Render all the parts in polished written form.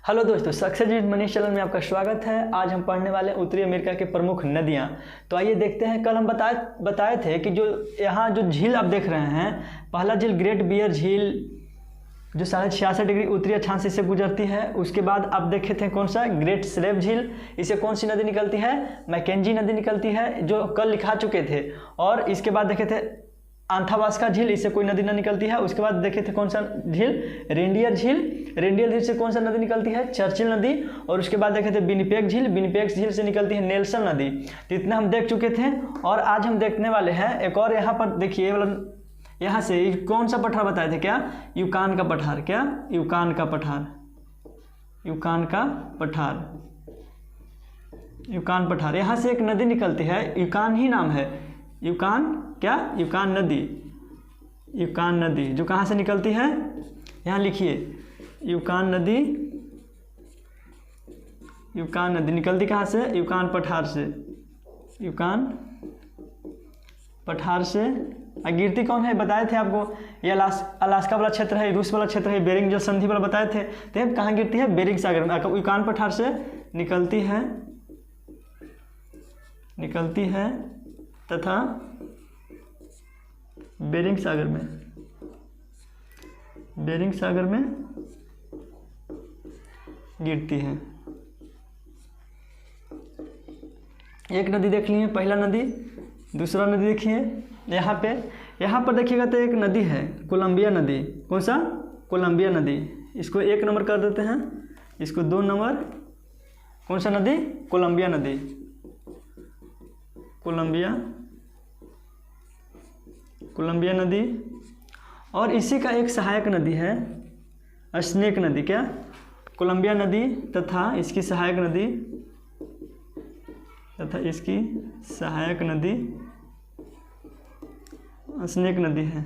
Hello दोस्तों, success with Manish channel में आपका स्वागत है। आज हम पढ़ने वाले उत्तरी अमेरिका के प्रमुख नदियां। तो आइए देखते हैं। कल हम बताए थे कि जो यहाँ जो झील आप देख रहे हैं, पहला झील ग्रेट बियर झील जो 66.5 डिग्री उत्तरी अक्षांश से गुजरती है। उसके बाद आप देखे थे कौन सा ग्रेट स्लेव झील, इसे कौन सी नदी निकलती है, मैकेंजी नदी निकलती है, जो कल लिखा चुके थे। और इसके बाद देखे थे आंथावास्का झील, इससे कोई नदी ना निकलती है। उसके बाद देखे थे कौन सा झील, रेंडियर झील। रेंडियर झील से कौन सा नदी निकलती है, चर्चिल नदी। और उसके बाद देखे थे विनिपेग झील, विनिपेग झील से निकलती है नेल्सन नदी। तो इतना हम देख चुके थे। और आज हम देखने वाले हैं एक और। यहाँ पर देखिए, यहाँ से कौन सा पठार बताए थे, क्या यूकान का पठार, क्या यूकान का पठार, यूकान का पठार, यूकान पठार। यहाँ से एक नदी निकलती है, यूकान ही नाम है, यूकान, क्या यूकान नदी, यूकान नदी जो कहाँ से निकलती है, यहाँ लिखिए यूकान नदी। यूकान नदी निकलती कहाँ से, यूकान पठार से, यूकान पठार से। गिरती कौन है बताए थे आपको, ये अलास्का वाला क्षेत्र है, रूस वाला क्षेत्र है, बेरिंग जल संधि वाला बताए थे। तो कहाँ गिरती है, बेरिंग सागर में। यूकान पठार से निकलती है तथा बेरिंग सागर में, बेरिंग सागर में गिरती है। एक नदी देख लिए, पहला नदी। दूसरा नदी देखिए, यहाँ पर देखिएगा तो एक नदी है, कोलंबिया नदी। कौन सा, कोलंबिया नदी। इसको 1 नंबर कर देते हैं, इसको 2 नंबर। कौन सा नदी, कोलंबिया नदी, कोलंबिया नदी। और इसी का एक सहायक नदी है स्नेक नदी, क्या कोलंबिया नदी तथा इसकी सहायक नदी स्नेक नदी है।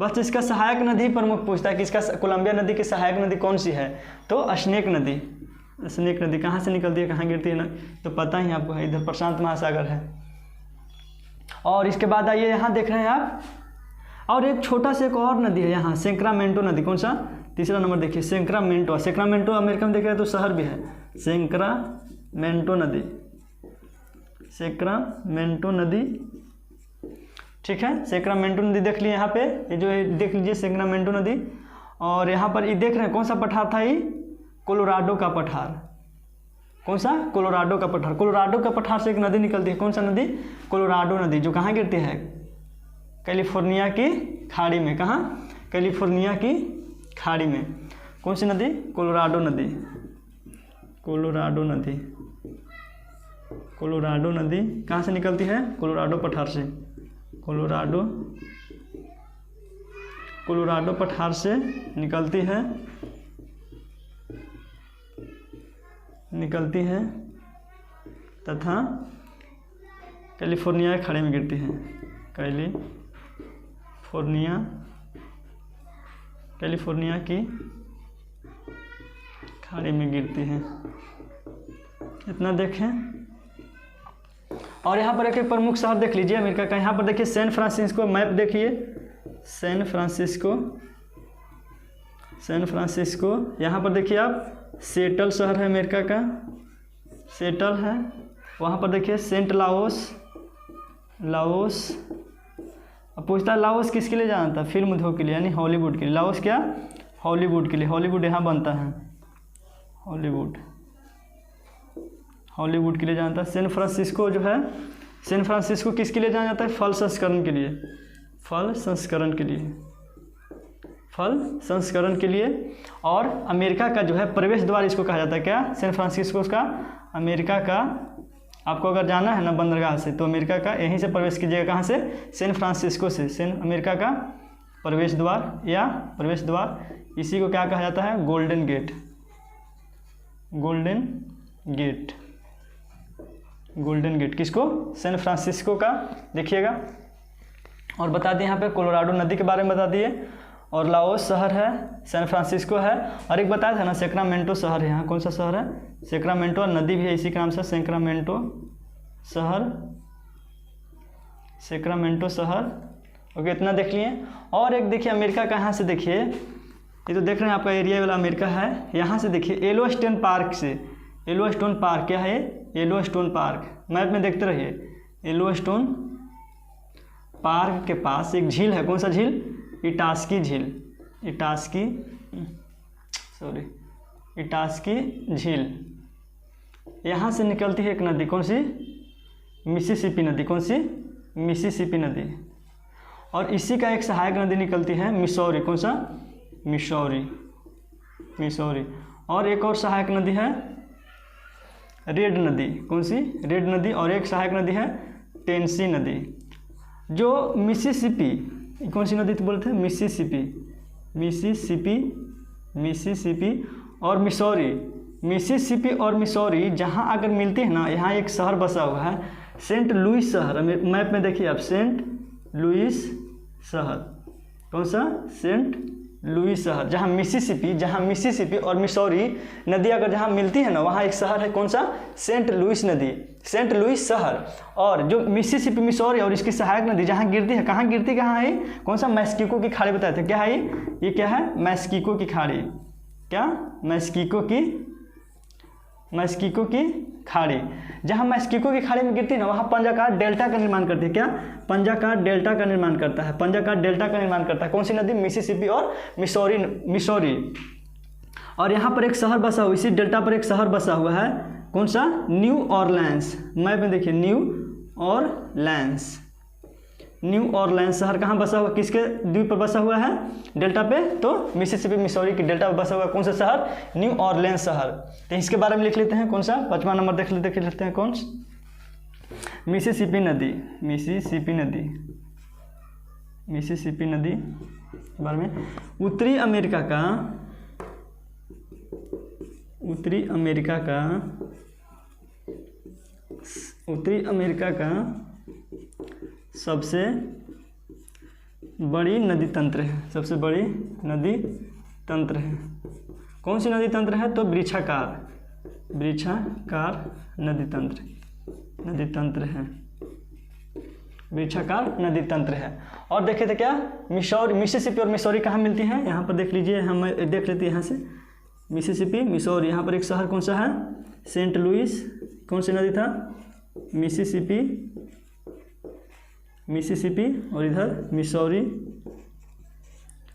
बस इसका सहायक नदी प्रमुख पूछता है कि इसका कोलंबिया नदी की सहायक नदी कौन सी है, तो स्नेक नदी। स्नेक नदी कहाँ से निकलती है, कहाँ गिरती है ना, तो पता ही आपको है, इधर प्रशांत महासागर है। और इसके बाद आइए, यहाँ देख रहे हैं आप, और एक छोटा सा एक और नदी है यहाँ, सेक्रामेंटो नदी। कौन सा, तीसरा नंबर देखिए, सेक्रामेंटो। सेक्रामेंटो अमेरिका में देख रहे हैं तो शहर भी है, सेक्रामेंटो नदी, सेक्रामेंटो नदी। ठीक है, सेक्रामेंटो नदी देख लिए यहाँ पे, ये जो देख लीजिए सेक्रामेंटो नदी। और यहाँ पर ये देख रहे हैं कौन सा पठार था, ये कोलोराडो का पठार। कौन सा, कोलोराडो का पठार। कोलोराडो का पठार से एक नदी निकलती है, कौन सा नदी, कोलोराडो नदी, जो कहाँ गिरती है, कैलिफोर्निया की खाड़ी में। कहाँ, कैलिफोर्निया की खाड़ी में। कौन सी नदी, कोलोराडो नदी, कोलोराडो नदी। कोलोराडो नदी कहाँ से निकलती है, कोलोराडो पठार से, कोलोराडो पठार से निकलती है तथा कैलिफोर्निया की खाड़ी में गिरती है, कैलिफोर्निया की खाड़ी में गिरती है। इतना देखें। और यहाँ पर एक प्रमुख शहर देख लीजिए अमेरिका का। यहाँ पर देखिए सैन फ्रांसिस्को, मैप देखिए, सैन फ्रांसिस्को। यहाँ पर देखिए आप, सेटल शहर है अमेरिका का, सेटल है। वहाँ पर देखिए सेंट लाओस। अब पूछता है लाओस किसके लिए जाना था, फिल्म उद्योग के लिए, यानी हॉलीवुड के लिए। लाओस क्या, हॉलीवुड के लिए। हॉलीवुड यहाँ बनता है, हॉलीवुड के लिए जाना था। सैन फ्रांसिस्को जो है, सैन फ्रांसिस्को किसके लिए जाना जाता है, फल संस्करण के लिए, और अमेरिका का जो है प्रवेश द्वार इसको कहा जाता है, क्या, सैन फ्रांसिस्को का अमेरिका का। आपको अगर जाना है ना बंदरगाह से, तो अमेरिका का यहीं से प्रवेश कीजिएगा। कहाँ से, सैन फ्रांसिस्को से। अमेरिका का प्रवेश द्वार या प्रवेश द्वार, इसी को क्या कहा जाता है, गोल्डन गेट, गोल्डन गेट। किसको, सैन फ्रांसिस्को का। देखिएगा। और बता दिए यहाँ पे कोलोराडो नदी के बारे में बता दिए, और लाओस शहर है, सैन फ्रांसिस्को है, और एक बताया था ना सेक्रामेंटो शहर है। यहाँ कौन सा शहर है, सेक्रामेंटो। और नदी भी है इसी का नाम से, सेक्रामेंटो शहर। ओके, इतना देख लिए। और एक देखिए अमेरिका का, यहाँ से देखिए ये तो देख रहे हैं आपका एरिया वाला अमेरिका है। यहाँ से देखिए येलोस्टोन पार्क से, येलोस्टोन पार्क क्या है, येलोस्टोन पार्क, मैप में देखते रहिए। येलोस्टोन पार्क के पास एक झील है, कौन सा झील, इटास्की झील, इटास्की झील। यहाँ से निकलती है एक नदी, कौन सी, मिसिसिपी नदी, कौन सी, मिसिसिपी नदी। और इसी का एक सहायक नदी निकलती है मिसौरी, कौन सा, मिसौरी। और एक और सहायक नदी है रेड नदी, कौन सी, रेड नदी। और एक सहायक नदी है टेनेसी नदी। जो मिसिसिपी, कौन सी नदी तो बोलते हैं, मिसिसिपी और मिसौरी। मिसिसिपी और मिसौरी जहाँ अगर मिलती है ना, यहाँ एक शहर बसा हुआ है सेंट लुइस शहर। मैप में देखिए आप, सेंट लुइस शहर, कौन सा, सेंट लुइस शहर। जहाँ मिसिसिपी और मिसौरी नदी अगर जहाँ मिलती है ना, वहाँ एक शहर है, कौन सा, सेंट लुइस नदी, सेंट लुइस शहर। और जो मिसिसिपी, मिसौरी और इसकी सहायक नदी जहाँ गिरती है, कहाँ गिरती, कहाँ है, कौन सा, मैस्किको की खाड़ी बताए थे। क्या है ये क्या है, मैस्किको की खाड़ी। क्या, मैस्किको की खाड़ी। जहाँ मैस्किको की खाड़ी में गिरती है ना, वहाँ पंजाकार डेल्टा का निर्माण करती है। क्या, पंजाकार डेल्टा का निर्माण करता है, कौन सी नदी, मिसिसिपी और मिसौरी। और यहाँ पर एक शहर बसा हुआ, इसी डेल्टा पर एक शहर बसा हुआ है, कौन सा, न्यू ऑरलैंस। मैप में देखिए न्यू ऑरलैंस शहर कहाँ बसा हुआ, किसके द्वीप पर बसा हुआ है, डेल्टा पे, तो मिसिसिपी मिसौरी की डेल्टा पर बसा हुआ कौन सा शहर, न्यू ऑरलैंस शहर। तो इसके बारे में लिख लेते हैं, कौन सा, 5वां नंबर देख लेते हैं, कौन, मिसिसिपी नदी के बारे में। उत्तरी अमेरिका का सबसे बड़ी नदी तंत्र है, कौन सी नदी तंत्र है, तो वृक्षाकार नदी तंत्र है। और देखे थे क्या, मिसिसिपी और मिसौरी कहाँ मिलती हैं, यहाँ पर देख लीजिए, हम देख लेते हैं यहाँ से, मिसिसिपी, मिसौरी। यहाँ पर एक शहर कौन सा है, सेंट लुइस, कौन सी नदी था, मिसिसिपी और इधर मिसौरी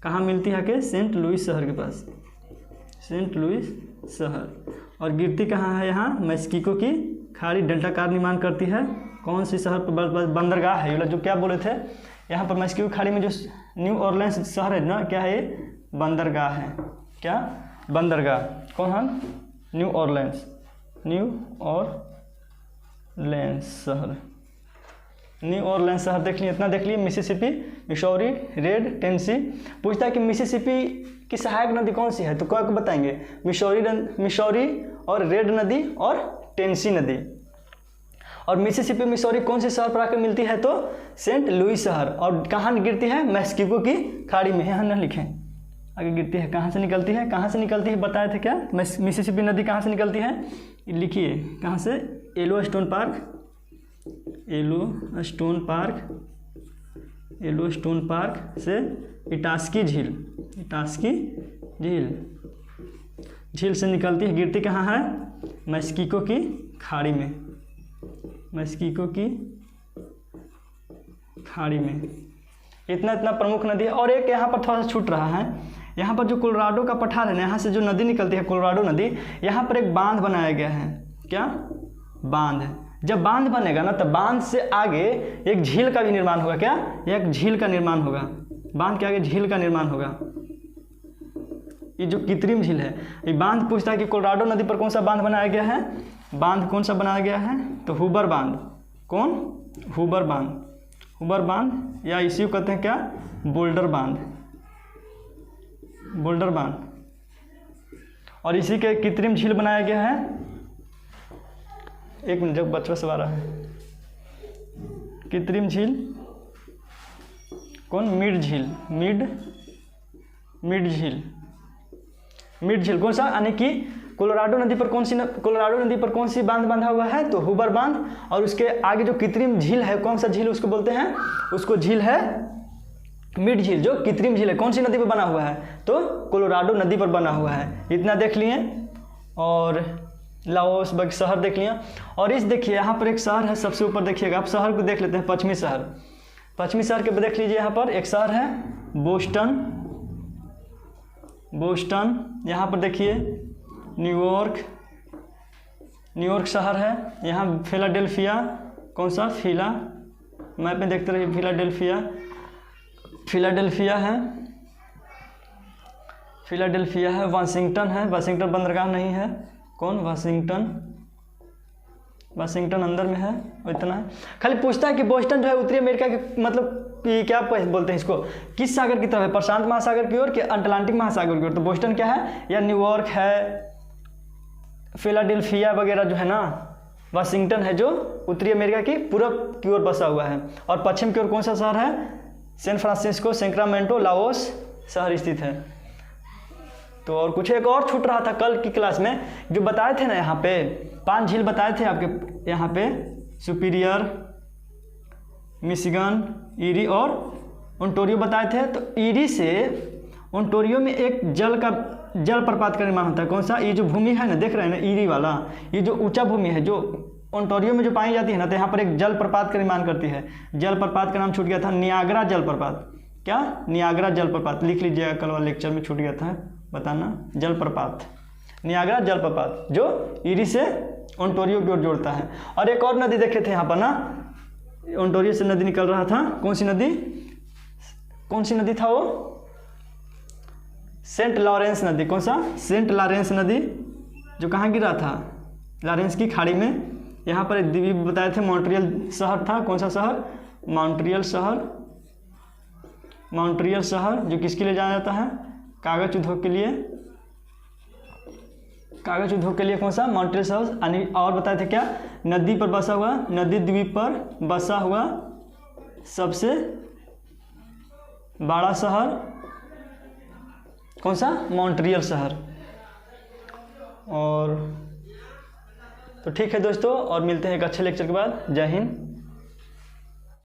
कहाँ मिलती है, के सेंट लुइस शहर के पास, सेंट लुइस शहर। और गिरती कहाँ है, यहाँ मैस्किको की खाड़ी डेल्टाकार निर्माण करती है। कौन सी शहर पर, बंदरगाह है, ये जो क्या बोले थे, यहाँ पर मैस्किको खाड़ी में जो न्यू ऑरलैंस शहर है ना, क्या है ये, बंदरगाह है। क्या, बंदरगाह, कौन है, न्यू ऑरलैंस शहर देख लिए, इतना देख लिए। Mississippi, Missouri, red, Tennessee. पूछता है कि मिसिसिपी की सहायक नदी कौन सी है, तो क्या बताएंगे, मिसौरी और रेड नदी और टेनेसी नदी। और मिसिसिपी, मिसौरी कौन से शहर पर आकर मिलती है, तो सेंट लुइस शहर। और कहाँ गिरती है, मैस्किको की खाड़ी में, यहाँ न लिखें, आगे गिरती है, कहाँ से निकलती है, बताए थे क्या, मिसिसिपी नदी कहाँ से निकलती है, लिखिए, कहाँ से, येलोस्टोन पार्क से इटास्की झील से निकलती है, गिरती कहाँ है, मैस्किको की खाड़ी में। इतना प्रमुख नदी है। और एक यहाँ पर थोड़ा सा छूट रहा है, यहाँ पर जो कोलोराडो का पठार है ना, यहाँ से जो नदी निकलती है, कोलोराडो नदी, यहाँ पर एक बांध बनाया गया है। क्या, बांध। जब बांध बनेगा ना, तब बांध से आगे एक झील का भी निर्माण होगा। क्या, एक झील का निर्माण होगा, बांध के आगे झील का निर्माण होगा। ये जो कृत्रिम झील है, ये बांध पूछता है कि कोलोराडो नदी पर कौन सा बांध बनाया गया है, बांध कौन सा बनाया गया है, तो हुबर बांध। कौन, हुबर बांध, या इसी को कहते हैं क्या, बोल्डर बांध। और इसी के कृत्रिम झील बनाया गया है। एक मिनट, जब बचवा सवाल है, कृत्रिम झील कौन, मिड झील कौन सा, यानी कि कोलोराडो नदी पर कौन सी बांध बंधा हुआ है, तो हुबर बांध। और उसके आगे जो कृत्रिम झील है, कौन सा झील उसको बोलते हैं, उसको झील है मिड झील जो कृत्रिम झील है, कौन सी नदी पर बना हुआ है? तो कोलोराडो नदी पर बना हुआ है। इतना देख लिए। और लाओस शहर देख लिया। और इस देखिए यहाँ पर एक शहर है, सबसे ऊपर देखिएगा आप, शहर को देख लेते हैं, पश्चिमी शहर। पश्चिमी शहर के देख लीजिए, यहाँ पर एक शहर है बोस्टन। यहाँ पर देखिए न्यूयॉर्क शहर है। यहाँ फिलाडेल्फिया, कौन सा? मैप में देखते रहिए, फिलाडेल्फिया है। वाशिंगटन है, वाशिंगटन बंदरगाह नहीं है। कौन? वाशिंगटन अंदर में है, इतना है। खाली पूछता है कि बोस्टन जो है उत्तरी अमेरिका के मतलब कि क्या बोलते हैं इसको, किस सागर की तरफ है? प्रशांत महासागर की ओर कि अटलांटिक महासागर की ओर? तो बोस्टन क्या है? या न्यूयॉर्क है, फिलाडेल्फिया वगैरह जो है ना, वाशिंगटन है जो उत्तरी अमेरिका की पूरब की ओर बसा हुआ है। और पश्चिम की ओर कौन सा शहर है? सैन फ्रांसिस्को, सैक्रामेंटो, लाओस शहर स्थित है। तो और कुछ एक और छूट रहा था कल की क्लास में, जो बताए थे ना, यहाँ पे 5 झील बताए थे आपके, यहाँ पे सुपीरियर, मिशिगन, ईरी और ओंटारियो बताए थे। तो ईरी से ओंटारियो में एक जल प्रपात का निर्माण होता है। कौन सा? ये जो भूमि है ना, देख रहे हैं ना, ईरी वाला, ये जो ऊंचा भूमि है जो ओंटारियो में जो पाई जाती है ना, तो यहाँ पर एक जल प्रपात का निर्माण करती है। जल प्रपात का नाम छूट गया था, नियाग्रा जल प्रपात। क्या? नियाग्रा जल प्रपात। लिख लीजिएगा, कल वाले लेक्चर में छूट गया था बताना। जल प्रपात, नियाग्रा जल प्रपात, जो ईरी से ओंटारियो की ओर जोड़ता है। और एक और नदी देखे थे यहाँ पर ना, ओंटारियो से नदी निकल रहा था। कौन सी नदी था वो? सेंट लॉरेंस नदी। कौन सा? सेंट लॉरेंस नदी, जो कहाँ गिरा था? लॉरेंस की खाड़ी में। यहाँ पर एक द्वीप बताए थे, मॉन्ट्रियल शहर था। कौन सा शहर? मॉन्ट्रियल शहर, जो किसके लिए जाना जाता है? कागज उद्योग के लिए। कौन सा? मॉन्ट्रियल शहर। और बताए थे क्या? नदी पर बसा हुआ, नदी द्वीप पर बसा हुआ सबसे बड़ा शहर। कौन सा? मॉन्ट्रियल शहर। और तो ठीक है दोस्तों, और मिलते हैं एक अच्छे लेक्चर के बाद। जय हिंद।